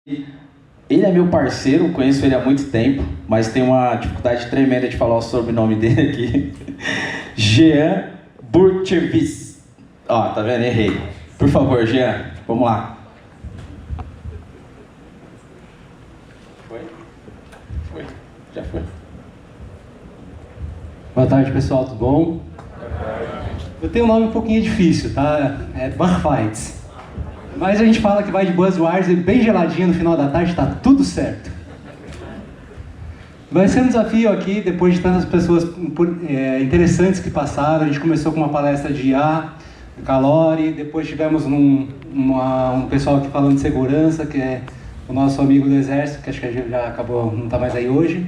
Ele é meu parceiro, conheço ele há muito tempo, mas tenho uma dificuldade tremenda de falar o sobrenome dele aqui. Jean Burchevitz. Ó, tá vendo? Errei. Por favor, Jean, vamos lá. Foi? Foi. Já foi. Boa tarde, pessoal, tudo bom? Eu tenho um nome um pouquinho difícil, tá? É Bugfights. Mas a gente fala que vai de Buzzwords e bem geladinho no final da tarde, tá tudo certo. Vai ser um desafio aqui, depois de tantas pessoas interessantes que passaram. A gente começou com uma palestra de IA, Calori, depois tivemos um pessoal aqui falando de segurança, que é o nosso amigo do Exército, que acho que já acabou, não está mais aí hoje.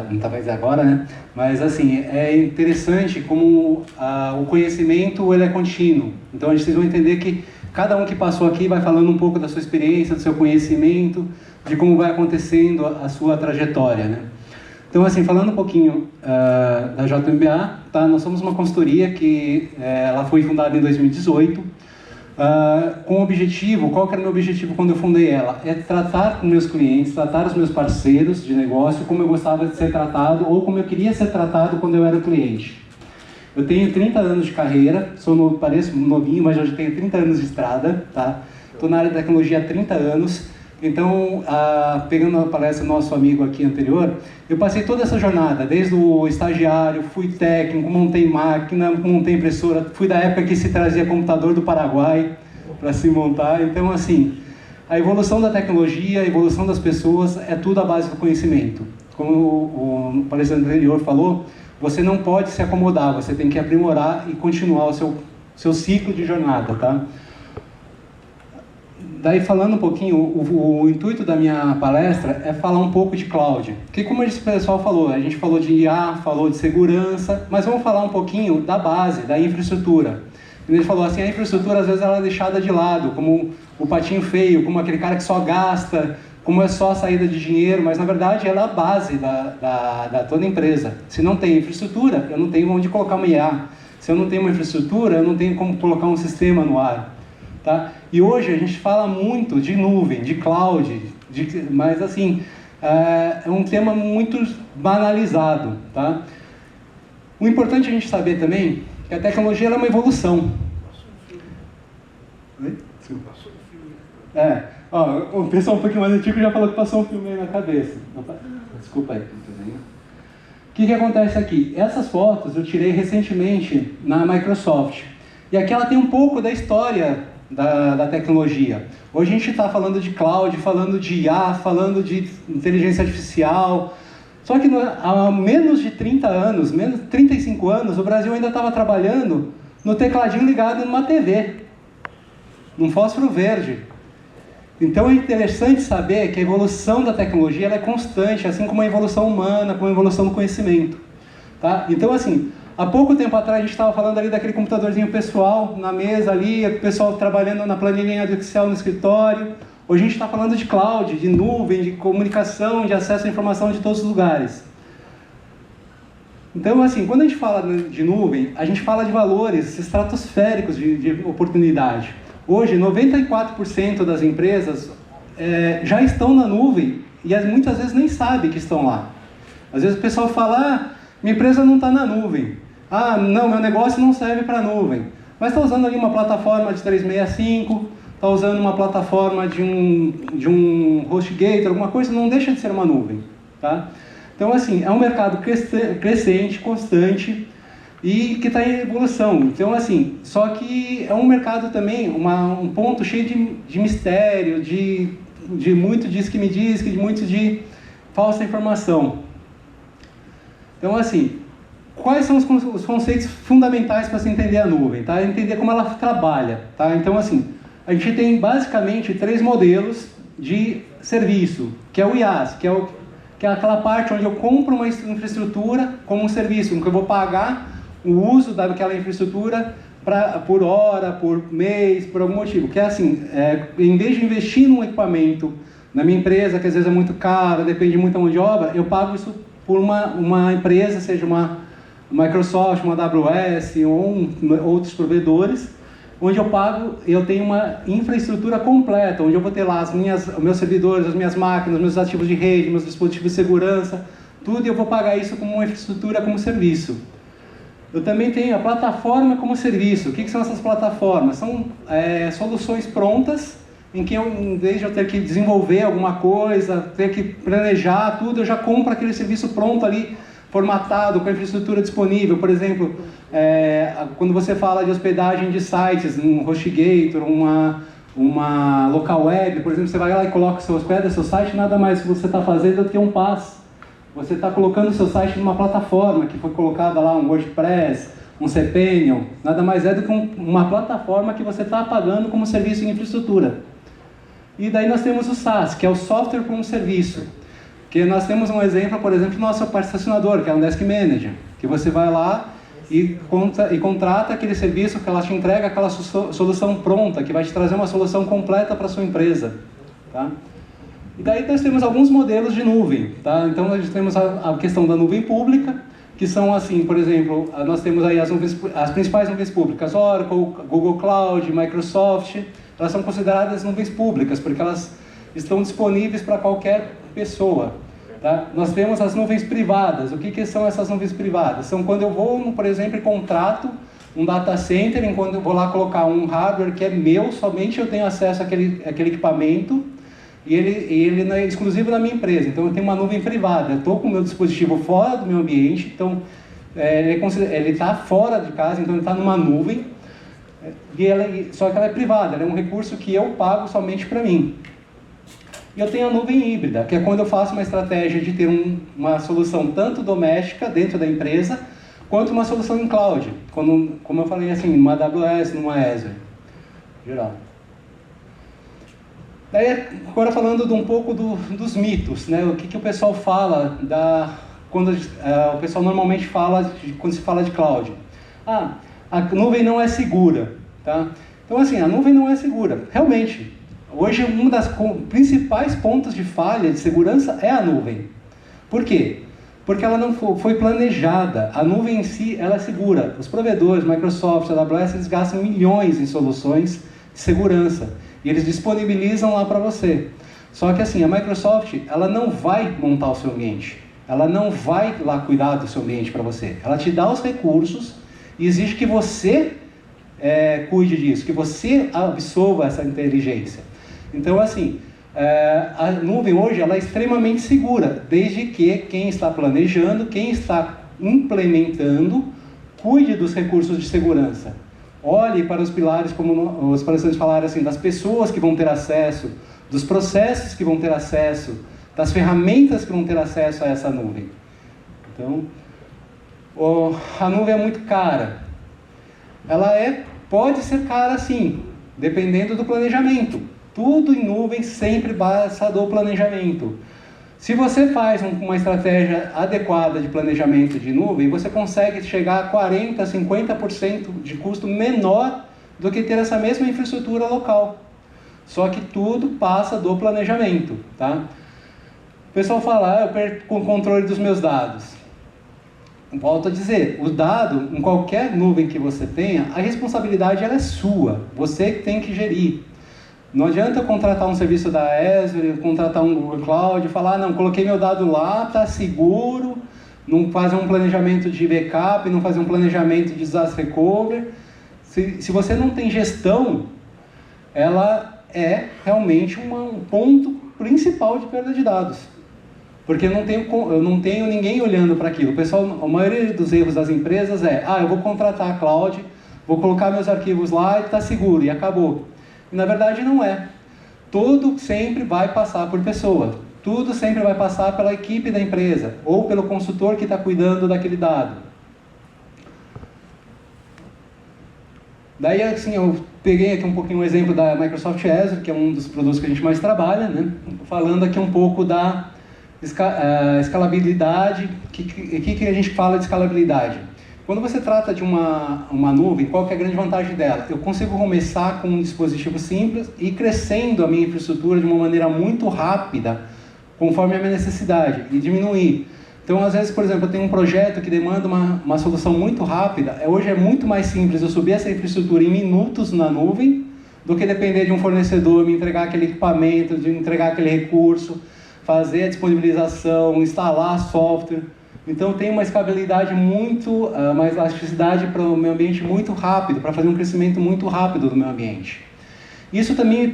Não está mais agora, né? Mas, assim, é interessante como o conhecimento ele é contínuo. Então, vocês vão entender que cada um que passou aqui vai falando um pouco da sua experiência, do seu conhecimento, de como vai acontecendo a sua trajetória, né? Então, assim, falando um pouquinho da JMBA, tá? Nós somos uma consultoria que ela foi fundada em 2018, com o objetivo, qual que era o meu objetivo quando eu fundei ela? É tratar com meus clientes, tratar os meus parceiros de negócio como eu gostava de ser tratado ou como eu queria ser tratado quando eu era cliente. Eu tenho 30 anos de carreira, pareço novinho, mas eu já tenho 30 anos de estrada, tá? Estou na área de tecnologia há 30 anos, então, pegando a palestra do nosso amigo aqui anterior, eu passei toda essa jornada, desde o estagiário, fui técnico, montei máquina, montei impressora, fui da época que se trazia computador do Paraguai para se montar. Então, assim, a evolução da tecnologia, a evolução das pessoas é tudo à base do conhecimento. Como o palestrante anterior falou, você não pode se acomodar, você tem que aprimorar e continuar o seu ciclo de jornada, tá? Daí, falando um pouquinho, o intuito da minha palestra é falar um pouco de cloud. Porque, como o pessoal falou, a gente falou de IA, falou de segurança, mas vamos falar um pouquinho da base, da infraestrutura. Ele falou assim, a infraestrutura às vezes ela é deixada de lado, como o patinho feio, como aquele cara que só gasta, como é só a saída de dinheiro, mas na verdade ela é a base da toda empresa. Se não tem infraestrutura, eu não tenho onde colocar uma IA. Se eu não tenho uma infraestrutura, eu não tenho como colocar um sistema no ar. Tá? E hoje a gente fala muito de nuvem, de cloud, mas assim, é um tema muito banalizado. Tá? O importante é a gente saber também que a tecnologia ela é uma evolução. O pessoal um pouquinho mais antigo já falou que passou um filme aí na cabeça. Desculpa aí. O que acontece aqui? Essas fotos eu tirei recentemente na Microsoft. E aqui ela tem um pouco da história da tecnologia. Hoje a gente está falando de cloud, falando de IA, falando de inteligência artificial. Só que há menos de 30 anos, menos de 35 anos, o Brasil ainda estava trabalhando no tecladinho ligado numa TV, num fósforo verde. Então é interessante saber que a evolução da tecnologia ela é constante, assim como a evolução humana, como a evolução do conhecimento. Tá? Então, assim, há pouco tempo atrás a gente estava falando ali daquele computadorzinho pessoal na mesa ali, o pessoal trabalhando na planilhinha do Excel no escritório. Hoje a gente está falando de cloud, de nuvem, de comunicação, de acesso à informação de todos os lugares. Então, assim, quando a gente fala de nuvem, a gente fala de valores estratosféricos de oportunidade. Hoje, 94% das empresas já estão na nuvem e muitas vezes nem sabem que estão lá. Às vezes o pessoal fala, minha empresa não está na nuvem. Não, meu negócio não serve para nuvem. Mas está usando ali uma plataforma de 365, está usando uma plataforma de um HostGator, alguma coisa, não deixa de ser uma nuvem. Tá? Então, assim, é um mercado crescente, constante e que está em evolução. Então, assim, só que é um mercado também, um ponto cheio de mistério, de muito diz que me diz, de muito de falsa informação. Então, assim, quais são os conceitos fundamentais para se entender a nuvem? Tá? Entender como ela trabalha. Tá? Então, assim, a gente tem basicamente 3 modelos de serviço, que é o IaaS, que é aquela parte onde eu compro uma infraestrutura como um serviço, em que eu vou pagar o uso daquela infraestrutura por hora, por mês, por algum motivo. Que é assim, em vez de investir num equipamento na minha empresa, que às vezes é muito caro, depende muito da mão de obra, eu pago isso por uma empresa, seja uma Microsoft, uma AWS ou outros provedores, onde eu tenho uma infraestrutura completa, onde eu vou ter lá os meus servidores, as minhas máquinas, meus ativos de rede, meus dispositivos de segurança, tudo, e eu vou pagar isso como uma infraestrutura, como serviço. Eu também tenho a plataforma como serviço. O que são essas plataformas? São soluções prontas, em que em vez de eu ter que desenvolver alguma coisa, ter que planejar tudo, eu já compro aquele serviço pronto ali, formatado, com a infraestrutura disponível. Por exemplo, quando você fala de hospedagem de sites, um HostGator, uma local web, por exemplo, você vai lá e coloca hospeda seu site, nada mais que você está fazendo do que um pass. Você está colocando o seu site numa plataforma que foi colocada lá, um WordPress, um cPanel, nada mais é do que uma plataforma que você está pagando como serviço em infraestrutura. E daí nós temos o SaaS, que é o software como serviço. Que nós temos um exemplo, por exemplo, do nosso estacionador, que é um Desk Manager, que você vai lá e contrata aquele serviço que ela te entrega aquela solução pronta, que vai te trazer uma solução completa para a sua empresa. Tá? E daí nós temos alguns modelos de nuvem. Tá? Então nós temos a questão da nuvem pública, que são assim, por exemplo, nós temos aí as principais nuvens públicas, Oracle, Google Cloud, Microsoft. Elas são consideradas nuvens públicas, porque elas estão disponíveis para qualquer pessoa. Tá? Nós temos as nuvens privadas. O que são essas nuvens privadas? São quando eu vou, por exemplo, e contrato um data center, enquanto eu vou lá colocar um hardware que é meu, somente eu tenho acesso àquele equipamento, e ele não é exclusivo da minha empresa. Então eu tenho uma nuvem privada. Eu estou com o meu dispositivo fora do meu ambiente, então ele está fora de casa, então ele está numa nuvem, só que ela é privada, ela é um recurso que eu pago somente para mim. E eu tenho a nuvem híbrida, que é quando eu faço uma estratégia de ter uma solução tanto doméstica dentro da empresa, quanto uma solução em cloud, como eu falei assim, numa AWS, numa Azure, geral. Daí, agora falando um pouco dos mitos, né? O que o pessoal fala quando o pessoal normalmente fala quando se fala de cloud. A nuvem não é segura, tá? Então assim, a nuvem não é segura. Realmente, hoje um dos principais pontos de falha de segurança é a nuvem. Por quê? Porque ela não foi planejada. A nuvem em si, ela é segura. Os provedores, Microsoft, AWS, eles gastam milhões em soluções de segurança. E eles disponibilizam lá para você. Só que assim, a Microsoft, ela não vai montar o seu ambiente. Ela não vai lá cuidar do seu ambiente para você. Ela te dá os recursos e exige que você cuide disso, que você absorva essa inteligência. Então, assim, a nuvem hoje ela é extremamente segura, desde que quem está planejando, quem está implementando, cuide dos recursos de segurança. Olhe para os pilares, como os palestrantes falaram, assim, das pessoas que vão ter acesso, dos processos que vão ter acesso, das ferramentas que vão ter acesso a essa nuvem. Então, a nuvem é muito cara. Ela pode ser cara sim, dependendo do planejamento. Tudo em nuvem sempre passa do planejamento. Se você faz uma estratégia adequada de planejamento de nuvem, você consegue chegar a 40%, 50% de custo menor do que ter essa mesma infraestrutura local. Só que tudo passa do planejamento. Tá? O pessoal fala, eu perco o controle dos meus dados. Volto a dizer, o dado, em qualquer nuvem que você tenha, a responsabilidade ela é sua. Você tem que gerir. Não adianta eu contratar um serviço da Azure, contratar um Google Cloud e falar, não, coloquei meu dado lá, está seguro, não fazer um planejamento de backup, não fazer um planejamento de disaster recovery. Se você não tem gestão, ela é realmente um ponto principal de perda de dados. Porque eu não tenho ninguém olhando para aquilo. O pessoal, a maioria dos erros das empresas eu vou contratar a cloud, vou colocar meus arquivos lá e está seguro, e acabou. E, na verdade não é. Tudo sempre vai passar por pessoa. Tudo sempre vai passar pela equipe da empresa, ou pelo consultor que está cuidando daquele dado. Daí, assim, eu peguei aqui um pouquinho o exemplo da Microsoft Azure, que é um dos produtos que a gente mais trabalha, né? Falando aqui um pouco da escalabilidade. O que a gente fala de escalabilidade? Quando você trata de uma nuvem, qual que é a grande vantagem dela? Eu consigo começar com um dispositivo simples e ir crescendo a minha infraestrutura de uma maneira muito rápida, conforme a minha necessidade, e diminuir. Então, às vezes, por exemplo, eu tenho um projeto que demanda uma solução muito rápida. Hoje é muito mais simples eu subir essa infraestrutura em minutos na nuvem do que depender de um fornecedor me entregar aquele equipamento, de entregar aquele recurso, fazer a disponibilização, instalar software. Então, tem uma escalabilidade muito, uma elasticidade para o meio ambiente muito rápido, para fazer um crescimento muito rápido do meio ambiente. Isso também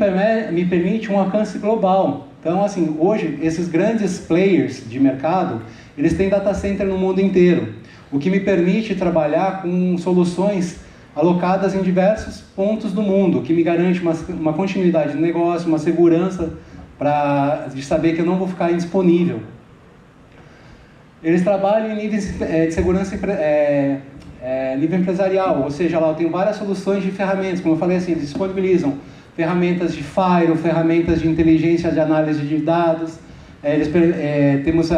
me permite um alcance global. Então, assim, hoje, esses grandes players de mercado, eles têm data center no mundo inteiro, o que me permite trabalhar com soluções alocadas em diversos pontos do mundo, o que me garante uma continuidade de negócio, uma segurança de saber que eu não vou ficar indisponível. Eles trabalham em níveis de segurança nível empresarial, ou seja, lá eu tenho várias soluções de ferramentas, como eu falei assim, eles disponibilizam ferramentas de Firewall, ferramentas de inteligência de análise de dados. Temos,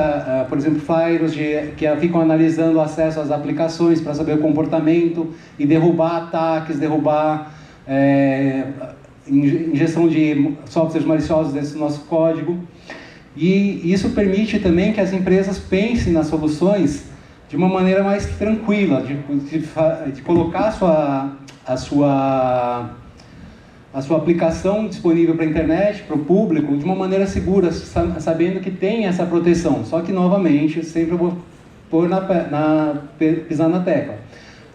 por exemplo, Firewalls que ficam analisando o acesso às aplicações para saber o comportamento e derrubar ataques, derrubar injeção de softwares maliciosos dentro do nosso código. E isso permite também que as empresas pensem nas soluções de uma maneira mais tranquila, de colocar a sua aplicação disponível para a internet, para o público, de uma maneira segura, sabendo que tem essa proteção. Só que, novamente, sempre eu vou pisar na tecla.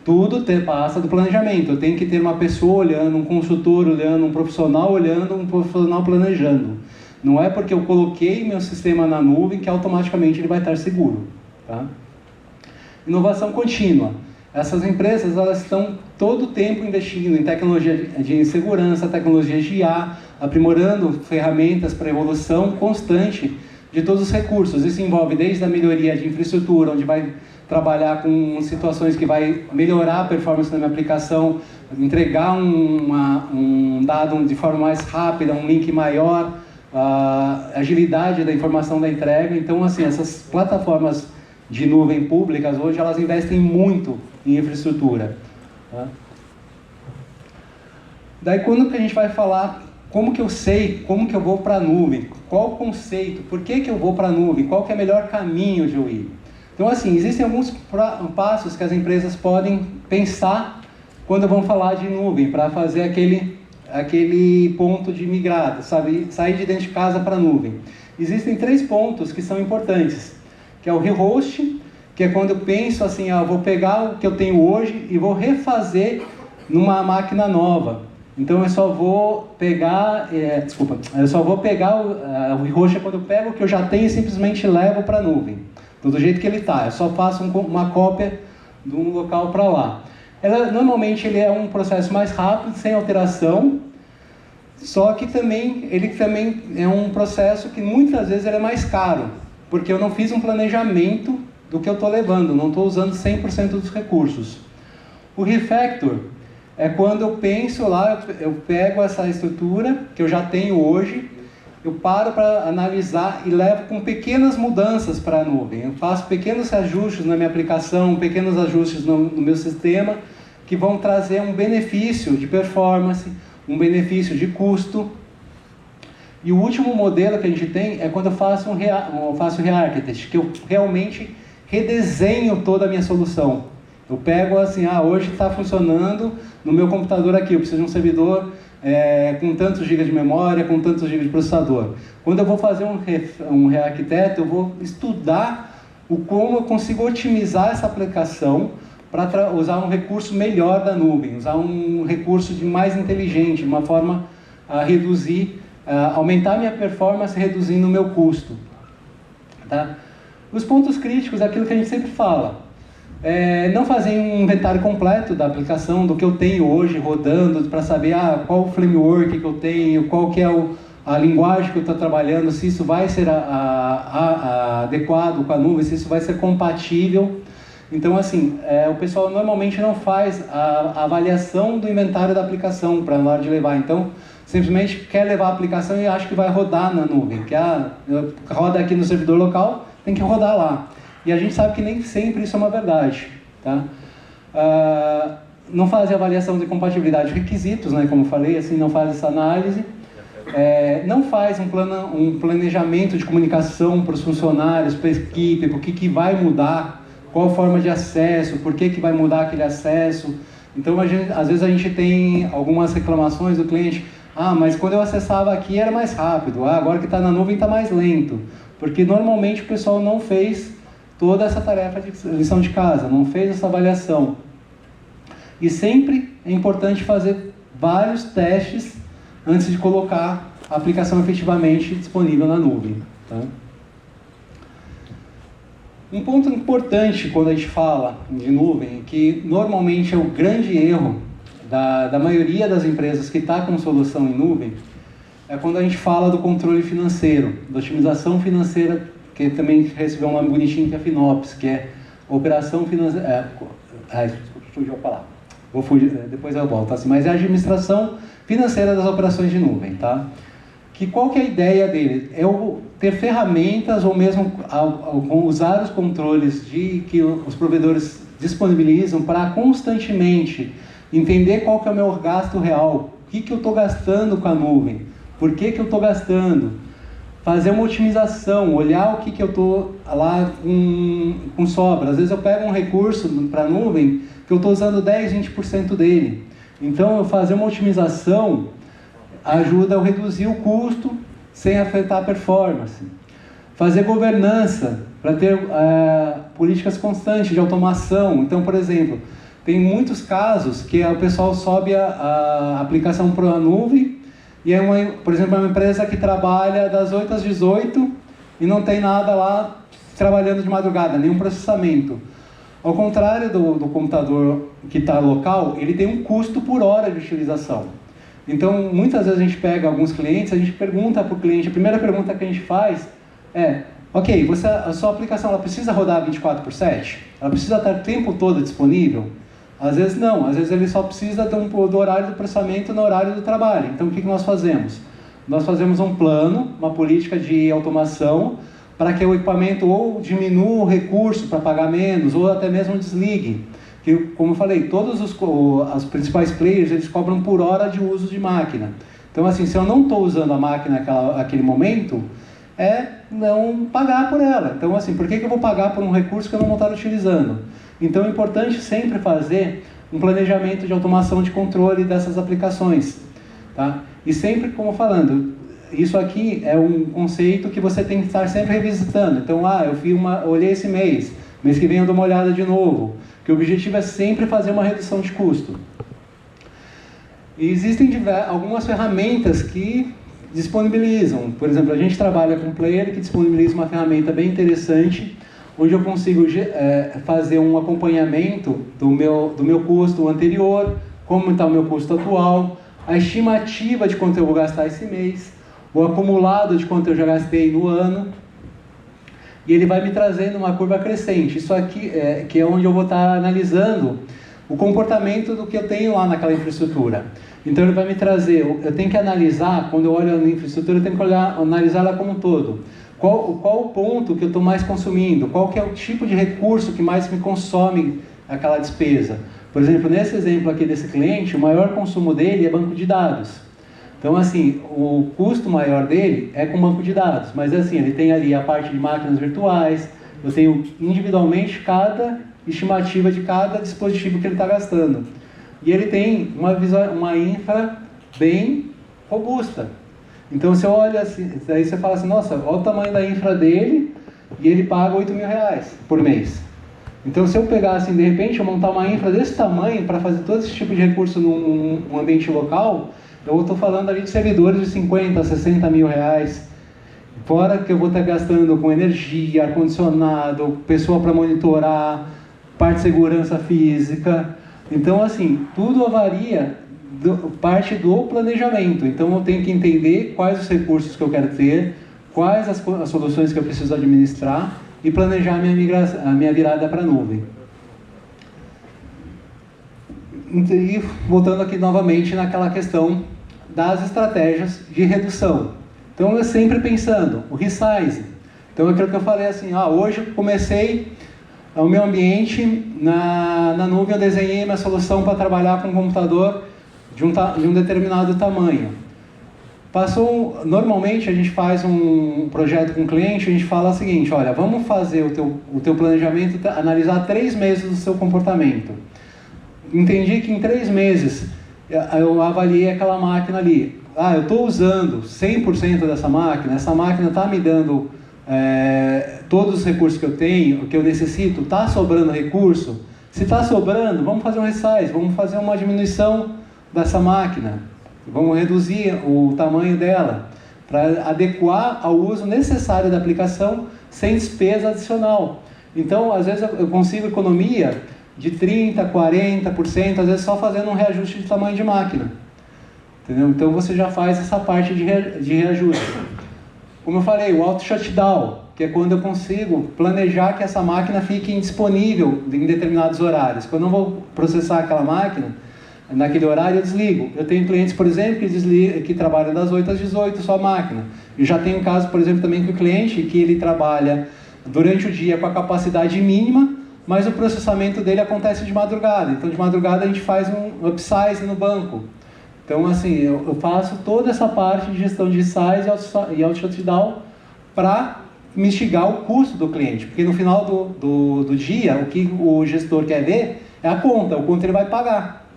Tudo passa do planejamento. Eu tenho que ter uma pessoa olhando, um consultor olhando, um profissional olhando, um profissional planejando. Não é porque eu coloquei meu sistema na nuvem que automaticamente ele vai estar seguro. Tá? Inovação contínua. Essas empresas, elas estão todo o tempo investindo em tecnologia de segurança, tecnologias de IA, aprimorando ferramentas para evolução constante de todos os recursos. Isso envolve desde a melhoria de infraestrutura, onde vai trabalhar com situações que vai melhorar a performance da minha aplicação, entregar um dado de forma mais rápida, um link maior, a agilidade da informação da entrega. Então, assim, essas plataformas de nuvem públicas, hoje, elas investem muito em infraestrutura. Tá? Daí, quando que a gente vai falar, como que eu sei, como que eu vou para a nuvem? Qual o conceito? Por que que eu vou para a nuvem? Qual que é o melhor caminho de eu ir? Então, assim, existem alguns passos que as empresas podem pensar quando vão falar de nuvem, para fazer aquele ponto de migrar, sabe? Sair de dentro de casa para a nuvem. Existem 3 pontos que são importantes, que é o rehost, que é quando eu penso assim, eu vou pegar o que eu tenho hoje e vou refazer numa máquina nova. Então eu só vou pegar, o rehost é quando eu pego o que eu já tenho e simplesmente levo para a nuvem, do jeito que ele está. Eu só faço uma cópia de um local para lá. Normalmente ele é um processo mais rápido, sem alteração, só que ele também é um processo que muitas vezes ele é mais caro, porque eu não fiz um planejamento do que eu estou levando, não estou usando 100% dos recursos. O refactor é quando eu penso lá, eu pego essa estrutura que eu já tenho hoje, eu paro para analisar e levo com pequenas mudanças para a nuvem. Eu faço pequenos ajustes na minha aplicação, pequenos ajustes no meu sistema, que vão trazer um benefício de performance, um benefício de custo. E o último modelo que a gente tem é quando eu faço re-architect, que eu realmente redesenho toda a minha solução. Eu pego assim, hoje está funcionando no meu computador aqui, eu preciso de um servidor com tantos gigas de memória, com tantos gigas de processador. Quando eu vou fazer um re-arquiteto, eu vou estudar como eu consigo otimizar essa aplicação para usar um recurso melhor da nuvem, usar um recurso mais inteligente, uma forma a reduzir, aumentar minha performance reduzindo o meu custo. Tá? Os pontos críticos é aquilo que a gente sempre fala. Não fazer um inventário completo da aplicação, do que eu tenho hoje rodando, para saber qual o framework que eu tenho, qual que é a linguagem que eu estou trabalhando, se isso vai ser adequado com a nuvem, se isso vai ser compatível. Então, assim, o pessoal normalmente não faz a avaliação do inventário da aplicação para na hora de levar. Então, simplesmente quer levar a aplicação e acha que vai rodar na nuvem. Que roda aqui no servidor local, tem que rodar lá. E a gente sabe que nem sempre isso é uma verdade. Tá? Não faz avaliação de compatibilidade de requisitos, né, como eu falei, assim, não faz essa análise. não faz um planejamento de comunicação para os funcionários, para a equipe, o que vai mudar, qual a forma de acesso, por que vai mudar aquele acesso. Então, às vezes a gente tem algumas reclamações do cliente, mas quando eu acessava aqui era mais rápido, agora que está na nuvem está mais lento, porque normalmente o pessoal não fez toda essa tarefa de lição de casa, não fez essa avaliação. E sempre é importante fazer vários testes antes de colocar a aplicação efetivamente disponível na nuvem. Tá? Um ponto importante quando a gente fala de nuvem, que normalmente é o grande erro da maioria das empresas que está com solução em nuvem, é quando a gente fala do controle financeiro, da otimização financeira, que também recebeu um nome bonitinho que é FinOps, que é operação financeira... fugiu a palavra. Vou fugir, depois eu volto. Assim, mas é a administração financeira das operações de nuvem. Tá? Qual que é a ideia dele? É ter ferramentas ou mesmo usar os controles que os provedores disponibilizam para constantemente entender qual que é o meu gasto real, o que eu estou gastando com a nuvem, por que eu estou gastando, fazer uma otimização, olhar o que eu estou lá com sobra. Às vezes eu pego um recurso para a nuvem que eu estou usando 10, 20% dele. Então, eu fazer uma otimização ajuda a reduzir o custo sem afetar a performance. Fazer governança para ter políticas constantes de automação. Então, por exemplo, tem muitos casos que o pessoal sobe a aplicação para a nuvem e por exemplo, é uma empresa que trabalha das 8 às 18 e não tem nada lá trabalhando de madrugada, nenhum processamento. Ao contrário do computador que está local, ele tem um custo por hora de utilização. Então, muitas vezes a gente pega alguns clientes, a gente pergunta para o cliente, a primeira pergunta que a gente faz é: ok, a sua aplicação ela precisa rodar 24/7? Ela precisa estar o tempo todo disponível? Às vezes não, às vezes ele só precisa do horário do processamento no horário do trabalho. Então, o que nós fazemos? Nós fazemos um plano, uma política de automação, para que o equipamento ou diminua o recurso para pagar menos, ou até mesmo desligue. Que, como eu falei, todos os principais players, eles cobram por hora de uso de máquina. Então, assim, se eu não estou usando a máquina naquele momento, é não pagar por ela. Então, assim, por que eu vou pagar por um recurso que eu não vou estar utilizando? Então, é importante sempre fazer um planejamento de automação de controle dessas aplicações. Tá? E sempre, como falando, isso aqui é um conceito que você tem que estar sempre revisitando. Então, eu olhei esse mês que vem eu dou uma olhada de novo. Que o objetivo é sempre fazer uma redução de custo. E existem algumas ferramentas que disponibilizam. Por exemplo, a gente trabalha com um player que disponibiliza uma ferramenta bem interessante, onde eu consigo fazer um acompanhamento do meu custo anterior, como está o meu custo atual, a estimativa de quanto eu vou gastar esse mês, o acumulado de quanto eu já gastei no ano, e ele vai me trazendo uma curva crescente. Isso aqui que é onde eu vou estar analisando o comportamento do que eu tenho lá naquela infraestrutura. Então ele vai me trazer, eu tenho que analisar, quando eu olho a infraestrutura, eu tenho que analisar ela como um todo. Qual o ponto que eu estou mais consumindo? Qual que é o tipo de recurso que mais me consome aquela despesa? Por exemplo, nesse exemplo aqui desse cliente, o maior consumo dele é banco de dados. Então, assim, o custo maior dele é com banco de dados. Mas, assim, ele tem ali a parte de máquinas virtuais, eu tenho individualmente cada estimativa de cada dispositivo que ele está gastando. E ele tem uma infra bem robusta. Então, você olha assim, daí você fala assim, nossa, olha o tamanho da infra dele e ele paga R$8.000 por mês. Então, se eu pegar assim, de repente, eu montar uma infra desse tamanho para fazer todo esse tipo de recurso num ambiente local, eu estou falando ali de servidores de 50, 60 mil reais. Fora que eu vou estar gastando com energia, ar-condicionado, pessoa para monitorar, parte de segurança física. Então, assim, tudo varia parte do planejamento. Então, eu tenho que entender quais os recursos que eu quero ter, quais as soluções que eu preciso administrar e planejar a minha virada para a nuvem. E voltando aqui novamente naquela questão das estratégias de redução. Então, eu sempre pensando, o resize. Então, é aquilo que eu falei assim, hoje eu comecei o meu ambiente na nuvem, eu desenhei minha solução para trabalhar com um computador de um determinado tamanho. Normalmente a gente faz um projeto com o cliente, a gente fala o seguinte, olha, vamos fazer o teu planejamento, analisar 3 meses do seu comportamento. Entendi que em 3 meses eu avaliei aquela máquina ali. Eu estou usando 100% dessa máquina, essa máquina está me dando todos os recursos que eu tenho, que eu necessito, está sobrando recurso? Se está sobrando, vamos fazer um resize, vamos fazer uma diminuição dessa máquina, vamos reduzir o tamanho dela, para adequar ao uso necessário da aplicação sem despesa adicional. Então, às vezes eu consigo economia de 30%, 40%, às vezes só fazendo um reajuste de tamanho de máquina. Entendeu? Então você já faz essa parte de reajuste. Como eu falei, o auto shutdown, que é quando eu consigo planejar que essa máquina fique indisponível em determinados horários. Quando eu não vou processar aquela máquina, naquele horário eu desligo. Eu tenho clientes, por exemplo, que trabalham das 8 às 18 só a máquina. E já tenho um caso, por exemplo, também com o cliente que ele trabalha durante o dia com a capacidade mínima, mas o processamento dele acontece de madrugada. Então, de madrugada a gente faz um upsize no banco. Então, assim, eu faço toda essa parte de gestão de size e auto shutdown para mitigar o custo do cliente. Porque no final do dia, o que o gestor quer ver é a conta, o quanto ele vai pagar.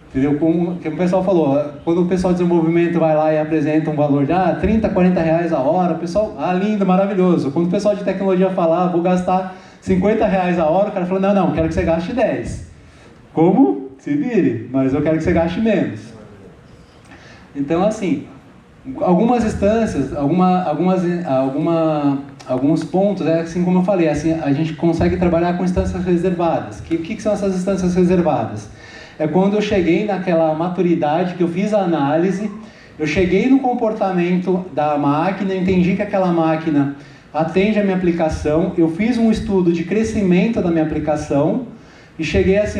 Entendeu? Como o pessoal falou, quando o pessoal de desenvolvimento vai lá e apresenta um valor de 30, 40 reais a hora, o pessoal, lindo, maravilhoso. Quando o pessoal de tecnologia falar, vou gastar 50 reais a hora, o cara fala, não, quero que você gaste 10. Como? Se vire, mas eu quero que você gaste menos. Então, assim, algumas instâncias, alguns pontos, assim como eu falei, assim, a gente consegue trabalhar com instâncias reservadas. O que são essas instâncias reservadas? É quando eu cheguei naquela maturidade, que eu fiz a análise, eu cheguei no comportamento da máquina, entendi que aquela máquina atende a minha aplicação, eu fiz um estudo de crescimento da minha aplicação e cheguei assim,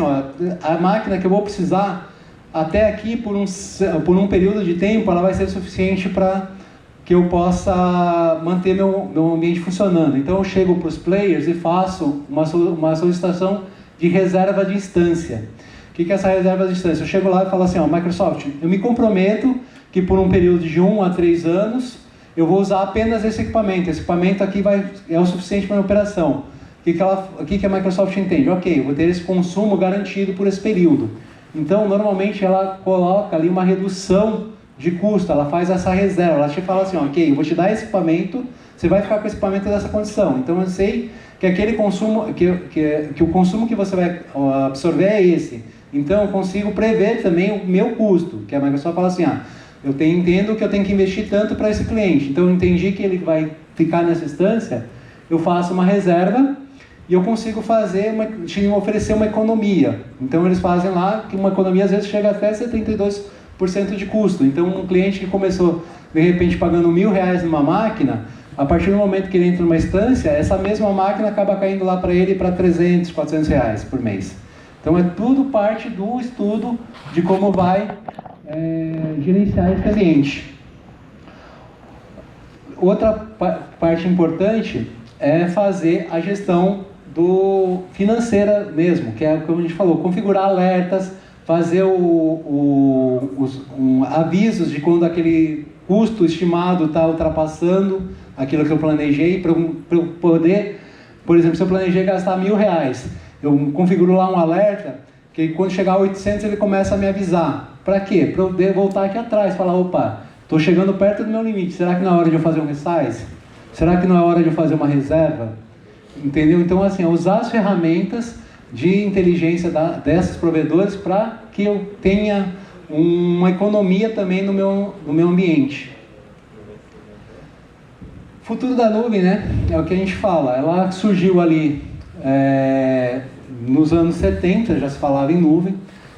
a máquina que eu vou precisar até aqui por um período de tempo, ela vai ser suficiente para que eu possa manter meu ambiente funcionando. Então eu chego para os players e faço uma solicitação de reserva de instância. O que é essa reserva de instância? Eu chego lá e falo assim, Microsoft, eu me comprometo que por um período de 1 a 3 anos eu vou usar apenas esse equipamento. Esse equipamento aqui é o suficiente para a minha operação. O que a Microsoft entende? Ok, eu vou ter esse consumo garantido por esse período. Então, normalmente, ela coloca ali uma redução de custo, ela faz essa reserva, ela te fala assim, ok, eu vou te dar esse equipamento, você vai ficar com esse equipamento dessa condição. Então, eu sei que aquele consumo, que o consumo que você vai absorver é esse. Então, eu consigo prever também o meu custo, que a Microsoft fala assim, eu entendo que eu tenho que investir tanto para esse cliente, então eu entendi que ele vai ficar nessa instância, eu faço uma reserva, e eu consigo oferecer uma economia. Então eles fazem lá que uma economia às vezes chega até 72% de custo. Então um cliente que começou de repente pagando R$1.000 numa máquina, a partir do momento que ele entra numa instância, essa mesma máquina acaba caindo lá para ele para R$300, R$400 por mês. Então é tudo parte do estudo de como vai gerenciar esse ambiente. Outra parte importante é fazer a gestão financeira mesmo, que é como a gente falou, configurar alertas, fazer avisos de quando aquele custo estimado está ultrapassando aquilo que eu planejei, para eu poder, por exemplo, se eu planejei gastar R$1.000, eu configuro lá um alerta, que quando chegar a 800 ele começa a me avisar. Para quê? Para eu voltar aqui atrás, falar, opa, estou chegando perto do meu limite, será que não é hora de eu fazer um resize? Será que não é hora de eu fazer uma reserva? Entendeu? Então, assim, usar as ferramentas de inteligência dessas provedores para que eu tenha uma economia também no meu ambiente. Futuro da nuvem, né? É o que a gente fala. Ela surgiu ali nos anos 70, já se falava em nuvem.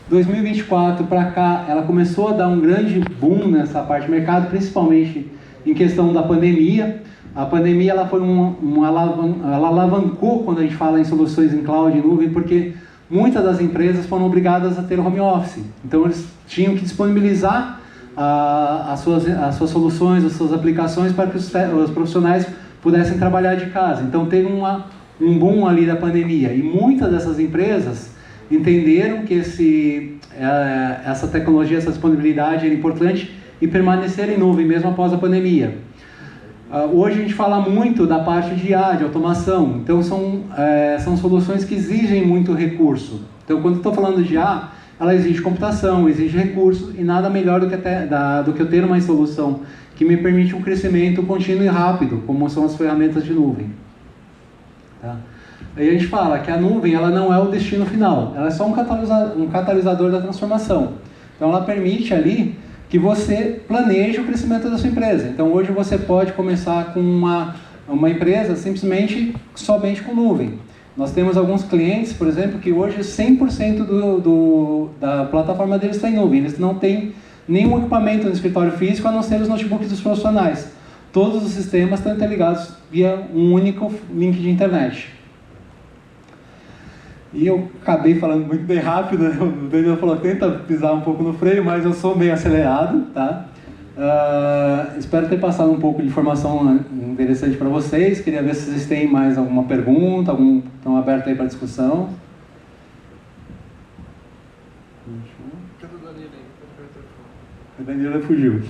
2024 para cá, ela começou a dar um grande boom nessa parte do mercado, principalmente em questão da pandemia. A pandemia ela foi ela alavancou quando a gente fala em soluções em cloud e nuvem, porque muitas das empresas foram obrigadas a ter home office. Então eles tinham que disponibilizar as suas soluções, as suas aplicações para que os profissionais pudessem trabalhar de casa. Então teve um boom ali da pandemia e muitas dessas empresas entenderam que essa tecnologia, essa disponibilidade era importante e permanecer em nuvem mesmo após a pandemia. Hoje a gente fala muito da parte de IA, de automação, então são soluções que exigem muito recurso. Então quando estou falando de IA, ela exige computação, exige recurso, e nada melhor do que eu ter uma solução que me permite um crescimento contínuo e rápido, como são as ferramentas de nuvem. Tá? Aí a gente fala que a nuvem ela não é o destino final, ela é só um catalisador da transformação. Então ela permite ali que você planeje o crescimento da sua empresa. Então hoje você pode começar com uma empresa simplesmente somente com nuvem. Nós temos alguns clientes, por exemplo, que hoje 100% da plataforma deles está em nuvem. Eles não têm nenhum equipamento no escritório físico, a não ser os notebooks dos profissionais. Todos os sistemas estão interligados via um único link de internet. E eu acabei falando muito bem rápido, né? O Daniel falou, tenta pisar um pouco no freio, mas eu sou meio acelerado, tá? Espero ter passado um pouco de informação interessante para vocês. Queria ver se vocês têm mais alguma pergunta, estão abertos aí para discussão. Cadê o Danilo aí? O Danilo fugiu.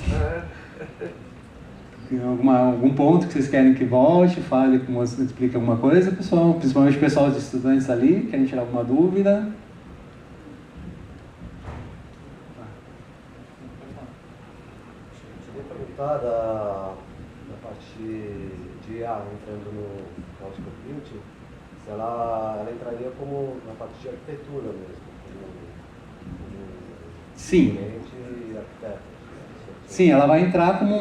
Tem algum ponto que vocês querem que volte, fale, explique alguma coisa, pessoal? Principalmente o pessoal de estudantes ali, querem tirar alguma dúvida? Eu queria perguntar da parte de IA entrando no cloud computing, se ela entraria como na parte de arquitetura mesmo, como Sim. cliente e arquiteto. Sim, ela vai entrar como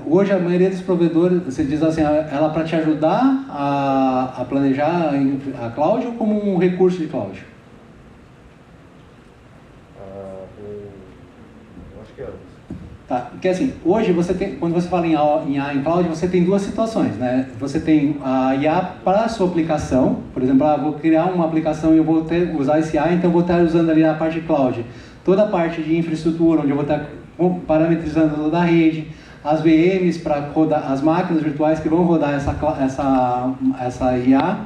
hoje a maioria dos provedores, você diz assim, ela para te ajudar a planejar a cloud ou como um recurso de cloud? Eu acho que é antes. Tá, porque assim, hoje você tem, quando você fala em IA em cloud, você tem duas situações, né? Você tem a IA para a sua aplicação, por exemplo, vou criar uma aplicação e eu vou usar esse IA, então eu vou estar usando ali a parte de cloud, toda a parte de infraestrutura, onde eu vou estar parametrizando toda a rede, as VMs para rodar, as máquinas virtuais que vão rodar essa IA.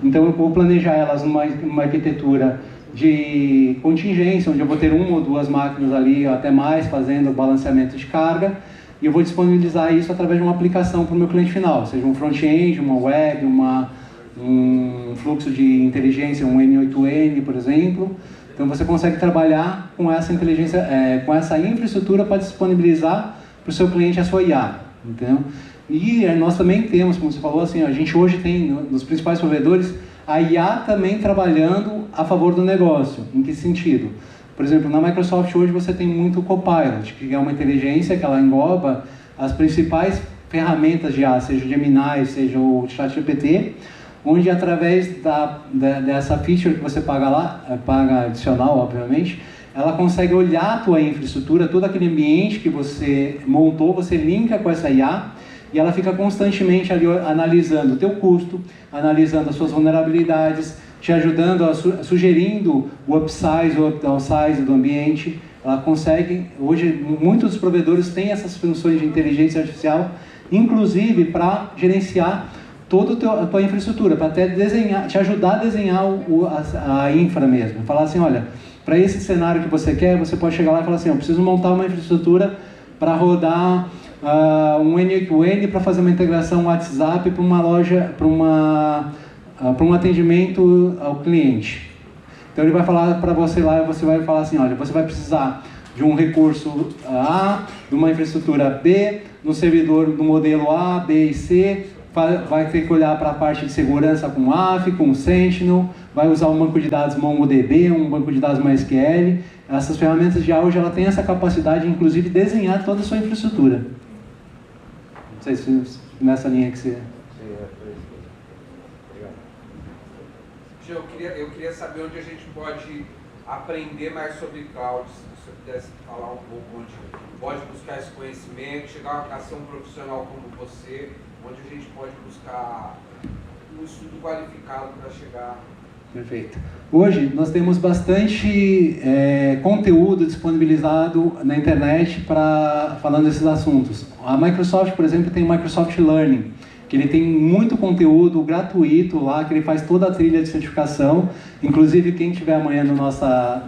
Então eu vou planejar elas numa arquitetura de contingência, onde eu vou ter uma ou duas máquinas ali, ou até mais, fazendo o balanceamento de carga, e eu vou disponibilizar isso através de uma aplicação para o meu cliente final, seja um front-end, uma web, um fluxo de inteligência, um N8N, por exemplo. Então você consegue trabalhar com essa inteligência, com essa infraestrutura para disponibilizar para o seu cliente a sua IA, entendeu? E nós também temos, como você falou, assim, a gente hoje tem nos principais provedores a IA também trabalhando a favor do negócio. Em que sentido? Por exemplo, na Microsoft hoje você tem muito o Copilot, que é uma inteligência que ela engloba as principais ferramentas de IA, seja o Gemini, seja o ChatGPT, onde através dessa feature que você paga lá, paga adicional, obviamente, ela consegue olhar a tua infraestrutura, todo aquele ambiente que você montou, você linka com essa IA, e ela fica constantemente ali analisando o teu custo, analisando as suas vulnerabilidades, te ajudando, sugerindo o upsize ou downsize do ambiente. Ela consegue, hoje muitos dos provedores têm essas funções de inteligência artificial, inclusive para gerenciar toda a tua infraestrutura, para até desenhar, te ajudar a desenhar a infra mesmo. Falar assim, olha, para esse cenário que você quer, você pode chegar lá e falar assim, eu preciso montar uma infraestrutura para rodar um N8N para fazer uma integração WhatsApp para uma loja, para um atendimento ao cliente. Então ele vai falar para você lá, e você vai falar assim, olha, você vai precisar de um recurso A, de uma infraestrutura B, no servidor do modelo A, B e C, vai ter que olhar para a parte de segurança com AF, com Sentinel, vai usar um banco de dados MongoDB, um banco de dados MySQL. Essas ferramentas de IA hoje ela tem essa capacidade, inclusive, de desenhar toda a sua infraestrutura. Não sei se nessa linha que você... Sim, por isso. Obrigado. Gê, eu queria saber onde a gente pode aprender mais sobre cloud, se você pudesse falar um pouco onde pode buscar esse conhecimento, chegar a ser um profissional como você, onde a gente pode buscar um estudo qualificado para chegar. Perfeito. Hoje nós temos bastante conteúdo disponibilizado na internet falando desses assuntos. A Microsoft, por exemplo, tem o Microsoft Learning, que ele tem muito conteúdo gratuito lá, que ele faz toda a trilha de certificação. Inclusive, quem estiver amanhã na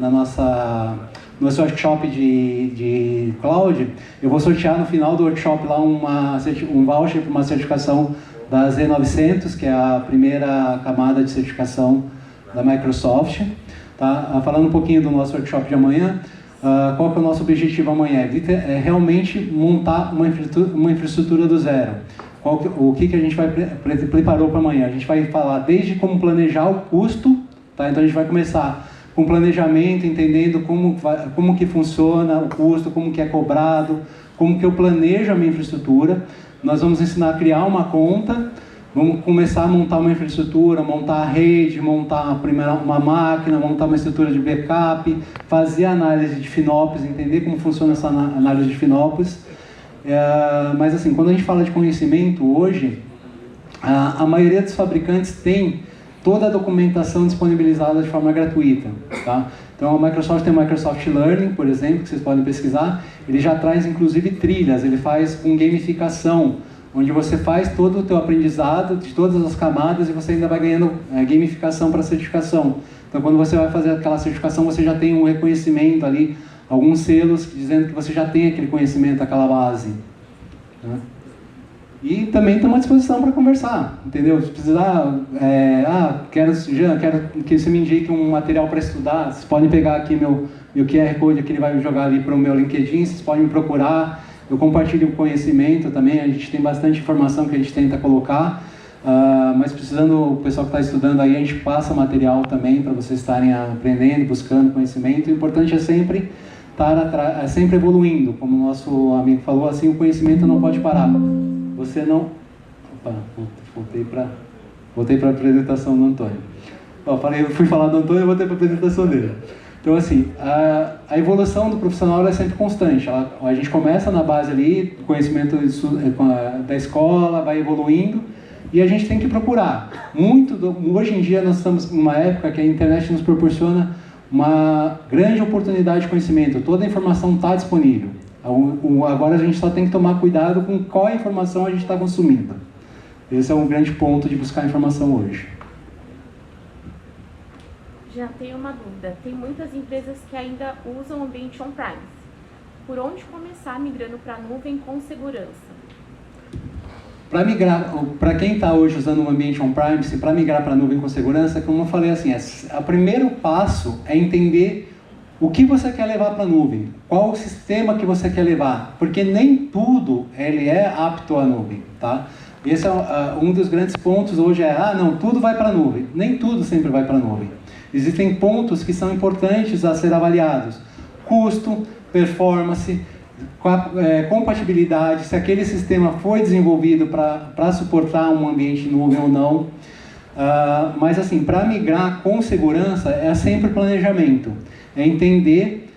nossa no nosso workshop de cloud, eu vou sortear no final do workshop lá um voucher para uma certificação da Z900, que é a primeira camada de certificação da Microsoft. Tá? Falando um pouquinho do nosso workshop de amanhã, qual que é o nosso objetivo amanhã? É realmente montar uma infraestrutura do zero. O que a gente vai preparou para amanhã? A gente vai falar desde como planejar o custo, tá? Então a gente vai começar com planejamento, entendendo como que funciona o custo, como que é cobrado, como que eu planejo a minha infraestrutura. Nós vamos ensinar a criar uma conta, vamos começar a montar uma infraestrutura, montar a rede, montar uma máquina, montar uma estrutura de backup, fazer análise de FinOps, entender como funciona essa análise de FinOps. Mas assim, quando a gente fala de conhecimento hoje, a maioria dos fabricantes tem toda a documentação disponibilizada de forma gratuita. Tá? Então a Microsoft tem o Microsoft Learning, por exemplo, que vocês podem pesquisar. Ele já traz inclusive trilhas, ele faz com gamificação, onde você faz todo o teu aprendizado de todas as camadas e você ainda vai ganhando gamificação para certificação. Então quando você vai fazer aquela certificação, você já tem um reconhecimento ali, alguns selos dizendo que você já tem aquele conhecimento, aquela base. Né? E também estamos à disposição para conversar, entendeu? Se precisar, quero que você me indique um material para estudar, vocês podem pegar aqui meu QR Code, que ele vai jogar ali para o meu LinkedIn, vocês podem me procurar, eu compartilho o conhecimento também, a gente tem bastante informação que a gente tenta colocar, mas precisando, o pessoal que está estudando aí, a gente passa material também para vocês estarem aprendendo, buscando conhecimento. O importante é sempre estar sempre evoluindo, como o nosso amigo falou, assim, o conhecimento não pode parar. Você não... Opa, voltei para a apresentação do Antônio. Eu fui falar do Antônio e voltei para a apresentação dele. Então, assim, a evolução do profissional é sempre constante. A gente começa na base ali, conhecimento da escola, vai evoluindo, e a gente tem que procurar. Hoje em dia, nós estamos numa época que a internet nos proporciona uma grande oportunidade de conhecimento. Toda a informação está disponível. Agora a gente só tem que tomar cuidado com qual informação a gente está consumindo. Esse é um grande ponto de buscar informação hoje. Já tenho uma dúvida. Tem muitas empresas que ainda usam o ambiente on-premise. Por onde começar migrando para a nuvem com segurança? Para migrar, para quem está hoje usando um ambiente on-premise, para migrar para a nuvem com segurança, como eu falei assim, o primeiro passo é entender o que você quer levar para a nuvem, qual o sistema que você quer levar, porque nem tudo ele é apto à nuvem, tá? Esse é um dos grandes pontos hoje não, tudo vai para a nuvem. Nem tudo sempre vai para a nuvem. Existem pontos que são importantes a ser avaliados. Custo, performance, compatibilidade, se aquele sistema foi desenvolvido para suportar um ambiente nuvem ou não. Mas assim, para migrar com segurança é sempre planejamento. É entender,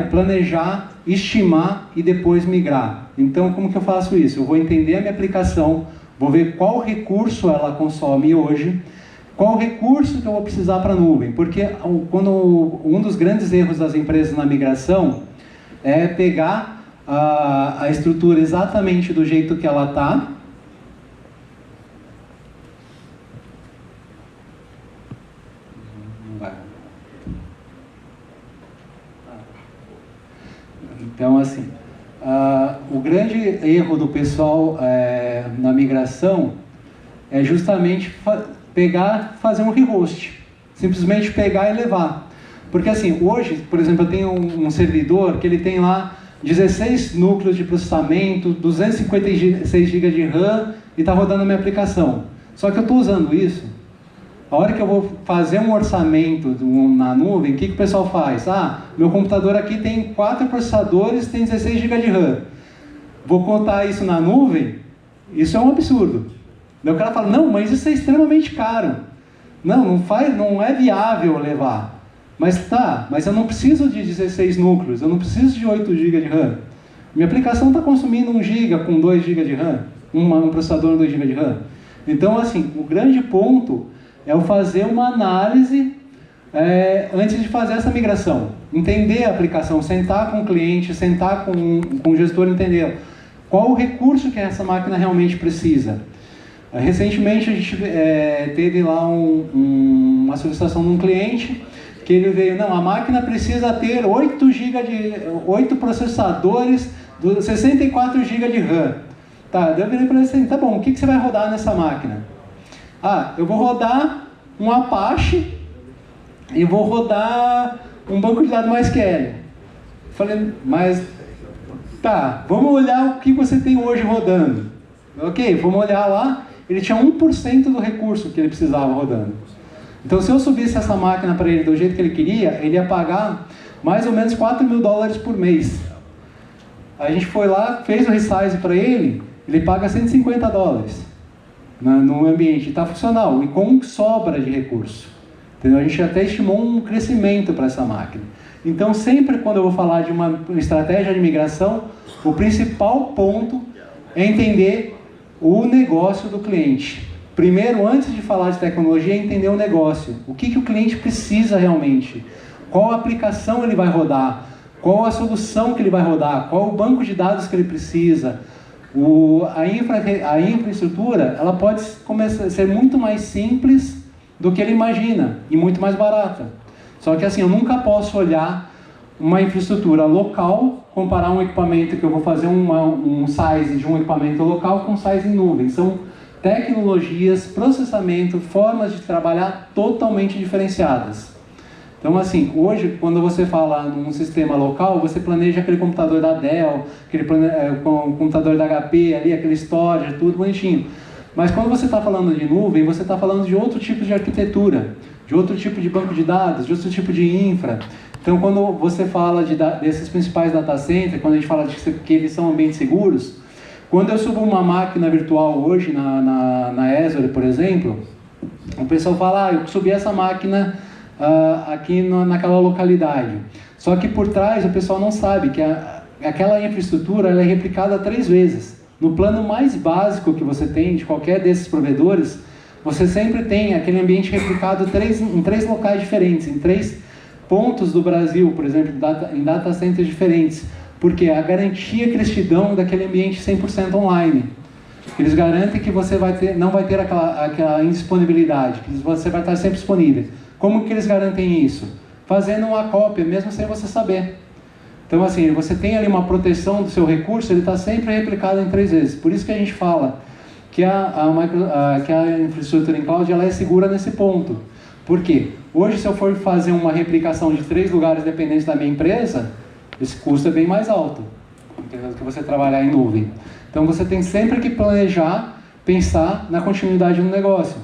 planejar, estimar e depois migrar. Então, como que eu faço isso? Eu vou entender a minha aplicação, vou ver qual recurso ela consome hoje, qual recurso que eu vou precisar para a nuvem. Porque um dos grandes erros das empresas na migração é pegar a estrutura exatamente do jeito que ela está, então, assim, o grande erro do pessoal na migração é justamente fazer um rehost. Simplesmente pegar e levar. Porque, assim, hoje, por exemplo, eu tenho um servidor que ele tem lá 16 núcleos de processamento, 256 GB de RAM e está rodando a minha aplicação. Só que eu estou usando isso. A hora que eu vou fazer um orçamento na nuvem, o que o pessoal faz? Meu computador aqui tem 4 processadores, tem 16 GB de RAM. Vou contar isso na nuvem? Isso é um absurdo. Daí o cara fala, não, mas isso é extremamente caro. Não é viável levar. Mas eu não preciso de 16 núcleos, eu não preciso de 8 GB de RAM. Minha aplicação está consumindo 1 GB com 2 GB de RAM, um processador com 2 GB de RAM. Então, assim, o grande ponto é eu fazer uma análise antes de fazer essa migração. Entender a aplicação, sentar com o cliente, sentar com o gestor, entender qual o recurso que essa máquina realmente precisa. Recentemente a gente teve lá uma solicitação de um cliente que ele veio, não, a máquina precisa ter 8 processadores, 64 GB de RAM. Tá, eu virei para ele assim, tá bom, o que você vai rodar nessa máquina? Ah, eu vou rodar um Apache e vou rodar um banco de dados MySQL. Falei, mas tá, vamos olhar o que você tem hoje rodando. Ok, vamos olhar lá, ele tinha 1% do recurso que ele precisava rodando. Então, se eu subisse essa máquina para ele do jeito que ele queria, ele ia pagar mais ou menos $4.000 por mês. A gente foi lá, fez o resize para ele, ele paga $150 no ambiente, está funcional e com sobra de recurso. Entendeu? A gente até estimou um crescimento para essa máquina. Então, sempre quando eu vou falar de uma estratégia de migração, o principal ponto é entender o negócio do cliente. Primeiro, antes de falar de tecnologia, é entender o negócio. O que o cliente precisa realmente? Qual aplicação ele vai rodar? Qual a solução que ele vai rodar? Qual o banco de dados que ele precisa? A infraestrutura, ela pode começar a ser muito mais simples do que ele imagina e muito mais barata. Só que assim, eu nunca posso olhar uma infraestrutura local, comparar um equipamento que eu vou fazer um size de um equipamento local com um size em nuvem. São tecnologias, processamento, formas de trabalhar totalmente diferenciadas. Então assim, hoje quando você fala num sistema local, você planeja aquele computador da Dell, aquele computador da HP, ali, aquele storage, tudo bonitinho. Mas quando você está falando de nuvem, você está falando de outro tipo de arquitetura, de outro tipo de banco de dados, de outro tipo de infra. Então, quando você fala desses principais data centers, quando a gente fala de que eles são ambientes seguros, quando eu subo uma máquina virtual hoje na Azure, por exemplo, o pessoal fala, eu subi essa máquina aqui naquela localidade. Só que por trás o pessoal não sabe que aquela infraestrutura ela é replicada 3 vezes. No plano mais básico que você tem de qualquer desses provedores, você sempre tem aquele ambiente replicado em 3 locais diferentes, em 3 pontos do Brasil, por exemplo, em data centers diferentes. Porque a garantia que eles te dão daquele ambiente 100% online. Eles garantem que você não vai ter aquela indisponibilidade, que você vai estar sempre disponível. Como que eles garantem isso? Fazendo uma cópia, mesmo sem você saber. Então, assim, você tem ali uma proteção do seu recurso, ele está sempre replicado em 3 vezes. Por isso que a gente fala que a infraestrutura em cloud ela é segura nesse ponto. Por quê? Hoje, se eu for fazer uma replicação de 3 lugares dependentes da minha empresa, esse custo é bem mais alto do que você trabalhar em nuvem. Então, você tem sempre que planejar, pensar na continuidade do negócio.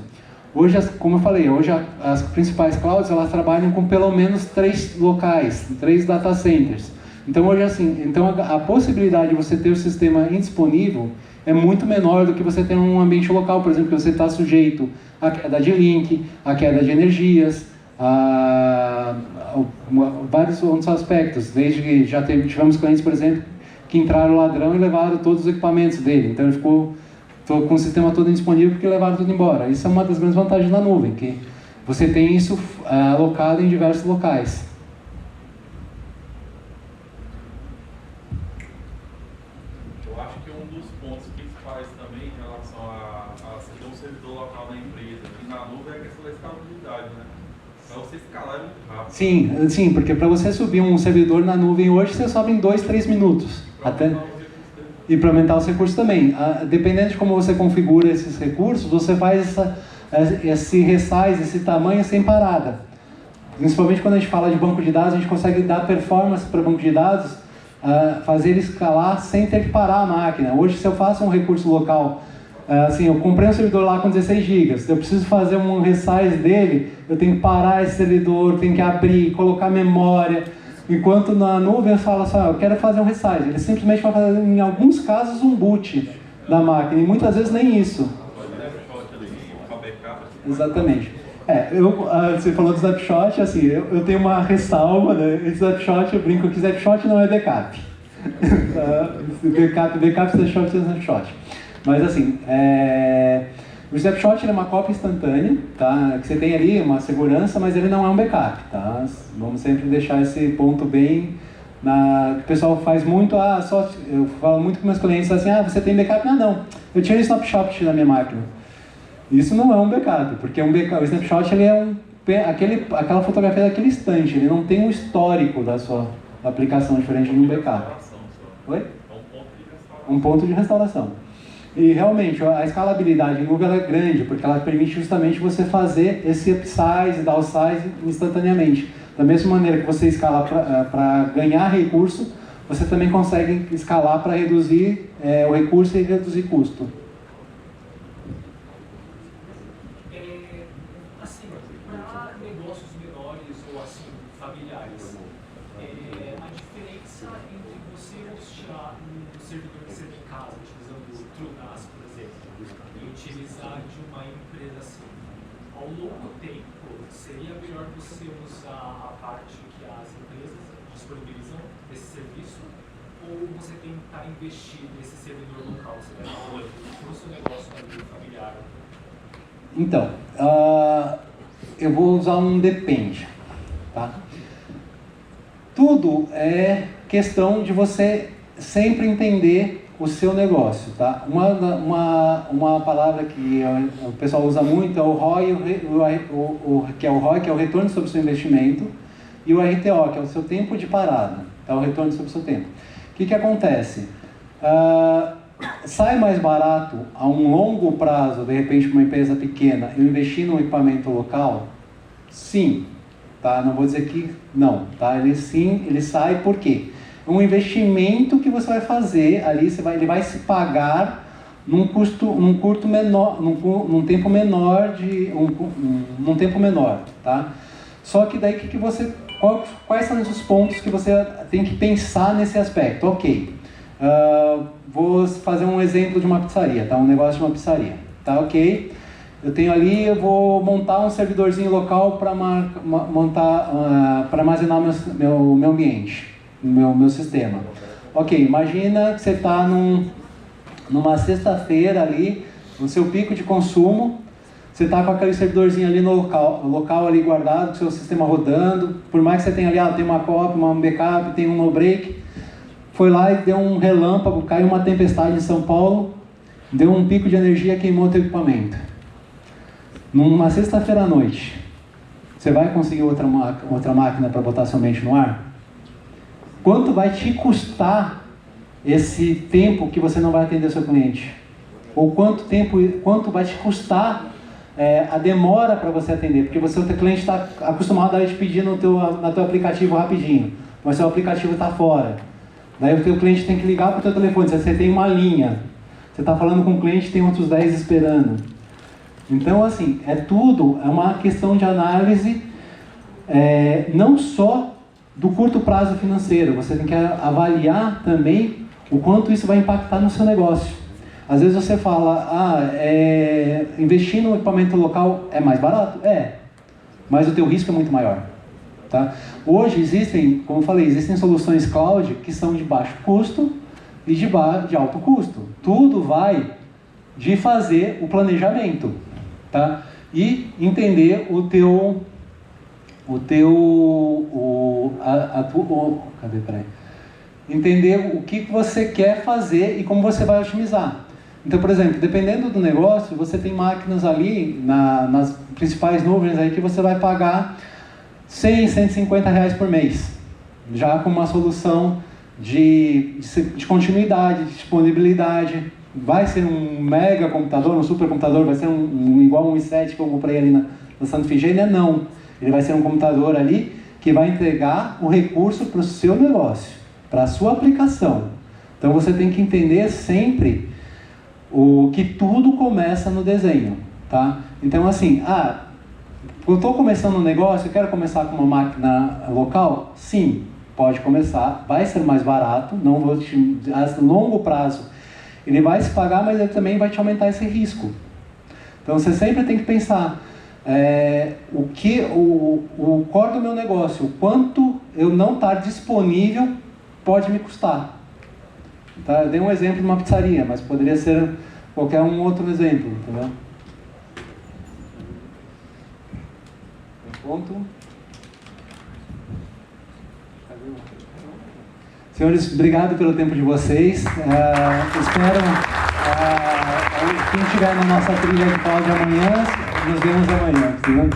Hoje, como eu falei, hoje as principais clouds elas trabalham com pelo menos 3 locais, 3 data centers. Então, hoje assim, a possibilidade de você ter o sistema indisponível é muito menor do que você ter um ambiente local, por exemplo, que você está sujeito à queda de link, à queda de energias, a vários outros aspectos. Desde que já tivemos clientes, por exemplo, que entraram o ladrão e levaram todos os equipamentos dele. Então, ele ficou com o sistema todo indisponível porque levaram tudo embora. Isso é uma das grandes vantagens da nuvem, que você tem isso alocado em diversos locais. Eu acho que um dos pontos principais também em relação a você ter um servidor local na empresa e na nuvem é a questão da escalabilidade, né? Para você escalar é muito rápido. Sim, porque para você subir um servidor na nuvem hoje, você sobe em 2, 3 minutos. E para aumentar os recursos também. Dependendo de como você configura esses recursos, você faz esse resize, esse tamanho sem parada. Principalmente quando a gente fala de banco de dados, a gente consegue dar performance para o banco de dados, fazer ele escalar sem ter que parar a máquina. Hoje, se eu faço um recurso local, assim, eu comprei um servidor lá com 16 GB, eu preciso fazer um resize dele, eu tenho que parar esse servidor, tenho que abrir, colocar memória. Enquanto na nuvem eu falo assim, eu quero fazer um resize. Ele simplesmente vai fazer, em alguns casos, um boot da máquina, e muitas vezes nem isso. Exatamente. Você falou do Snapshot, assim, eu tenho uma ressalva, né? Esse Snapshot, eu brinco que Snapshot não é backup. Backup, Snapshot. Mas assim, o Snapshot ele é uma cópia instantânea, tá? Que você tem ali uma segurança, mas ele não é um backup, tá? Vamos sempre deixar esse ponto bem... O pessoal faz muito, eu falo muito com meus clientes assim, você tem backup? Não, eu tirei o Snapshot da minha máquina. Isso não é um backup, porque o Snapshot ele é aquela fotografia daquele instante, ele não tem um histórico da sua aplicação diferente de um backup. Oi? Um ponto de restauração. E realmente a escalabilidade em nuvem ela é grande, porque ela permite justamente você fazer esse upsize e downsize instantaneamente. Da mesma maneira que você escala para ganhar recurso, você também consegue escalar para reduzir o recurso e reduzir custo. Assim, para negócios menores ou assim, familiares, a diferença entre você hostear um servidor que você tem em casa, utilizando o TrueNAS, por exemplo, e utilizar de uma empresa assim, ao longo tempo, seria melhor você usar a parte que as empresas disponibilizam desse serviço, ou você tentar investir nesse servidor local? Você vai falando para o seu negócio familiar? Então, eu vou usar um depende, tá? Tudo é questão de você sempre entender o seu negócio, tá? Uma palavra que o pessoal usa muito é o ROI, que é o retorno sobre o seu investimento, e o RTO, que é o seu tempo de parada, tá? O retorno sobre o seu tempo. O que acontece? Sai mais barato a um longo prazo, de repente, para uma empresa pequena, eu investir num equipamento local? Sim, tá? Não vou dizer que não, tá? Ele sai por quê? Um investimento que você vai fazer ali, ele vai se pagar num curto menor, num tempo menor num tempo menor, tá? Só que daí quais são os pontos que você tem que pensar nesse aspecto? Ok, vou fazer um exemplo de uma pizzaria, tá? Um negócio de uma pizzaria, tá? Ok, eu vou montar um servidorzinho local para armazenar meu ambiente, meu sistema. Ok, imagina que você está numa sexta-feira ali, no seu pico de consumo, você está com aquele servidorzinho ali no local ali guardado, com o seu sistema rodando, por mais que você tenha ali, tem uma copy, um backup, tem um no-break, foi lá e deu um relâmpago, caiu uma tempestade em São Paulo, deu um pico de energia, queimou o teu equipamento. Numa sexta-feira à noite, você vai conseguir outra máquina para botar seu ambiente no ar? Quanto vai te custar esse tempo que você não vai atender seu cliente? Ou quanto vai te custar a demora para você atender? Porque o teu cliente está acostumado a te pedir no teu aplicativo rapidinho, mas seu aplicativo está fora. Daí o teu cliente tem que ligar para o teu telefone, você tem uma linha, você está falando com o cliente, tem outros 10 esperando. Então, assim, é uma questão de análise, não só do curto prazo financeiro, você tem que avaliar também o quanto isso vai impactar no seu negócio. Às vezes você fala, investir no equipamento local é mais barato? Mas o teu risco é muito maior. Tá? Hoje existem soluções cloud que são de baixo custo e de alto custo. Tudo vai de fazer o planejamento, tá? E entender entender o que você quer fazer e como você vai otimizar. Então, por exemplo, dependendo do negócio, você tem máquinas ali nas principais nuvens aí que você vai pagar R$100, R$150 por mês, já com uma solução de continuidade, de disponibilidade. Vai ser um mega computador, um super computador, vai ser igual um i7 que eu comprei ali na Santa Ifigênia? Não. Ele vai ser um computador ali que vai entregar o recurso para o seu negócio, para a sua aplicação. Então você tem que entender sempre que tudo começa no desenho, tá? Então assim, eu estou começando um negócio, eu quero começar com uma máquina local? Sim, pode começar, vai ser mais barato, a longo prazo ele vai se pagar, mas ele também vai te aumentar esse risco. Então você sempre tem que pensar, o core do meu negócio, o quanto eu não estar disponível pode me custar. Tá? Eu dei um exemplo de uma pizzaria, mas poderia ser qualquer outro exemplo, entendeu? Ponto. Senhores, obrigado pelo tempo de vocês. Espero quem estiver na nossa trilha de pau de amanhã, nos vemos amanhã. Entendeu?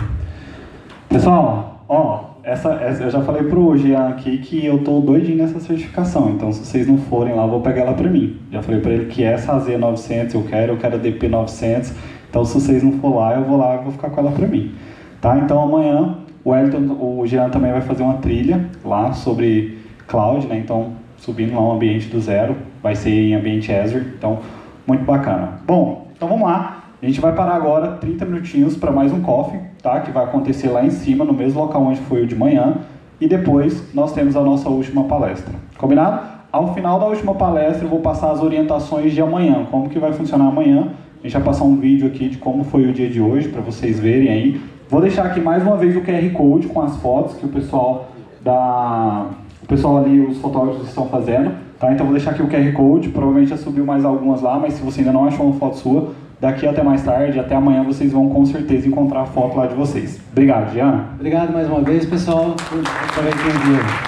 Pessoal, ó, eu já falei pro Jean aqui que eu tô doidinho nessa certificação, então se vocês não forem lá, eu vou pegar ela pra mim. Já falei pra ele que essa AZ900 eu quero a DP900, então se vocês não for lá, eu vou ficar com ela pra mim. Tá? Então amanhã o Jean também vai fazer uma trilha lá sobre cloud, né? Então subindo lá um ambiente do zero, vai ser em ambiente Azure, então muito bacana. Bom, então vamos lá. A gente vai parar agora 30 minutinhos para mais um coffee, tá? Que vai acontecer lá em cima, no mesmo local onde foi o de manhã. E depois nós temos a nossa última palestra. Combinado? Ao final da última palestra eu vou passar as orientações de amanhã, como que vai funcionar amanhã. A gente vai passar um vídeo aqui de como foi o dia de hoje, para vocês verem aí. Vou deixar aqui mais uma vez o QR Code com as fotos que o pessoal ali, os fotógrafos estão fazendo. Tá? Então vou deixar aqui o QR Code, provavelmente já subiu mais algumas lá, mas se você ainda não achou uma foto sua, daqui até mais tarde, até amanhã, vocês vão com certeza encontrar a foto lá de vocês. Obrigado, Jean. Obrigado mais uma vez, pessoal. Aproveitem o dia.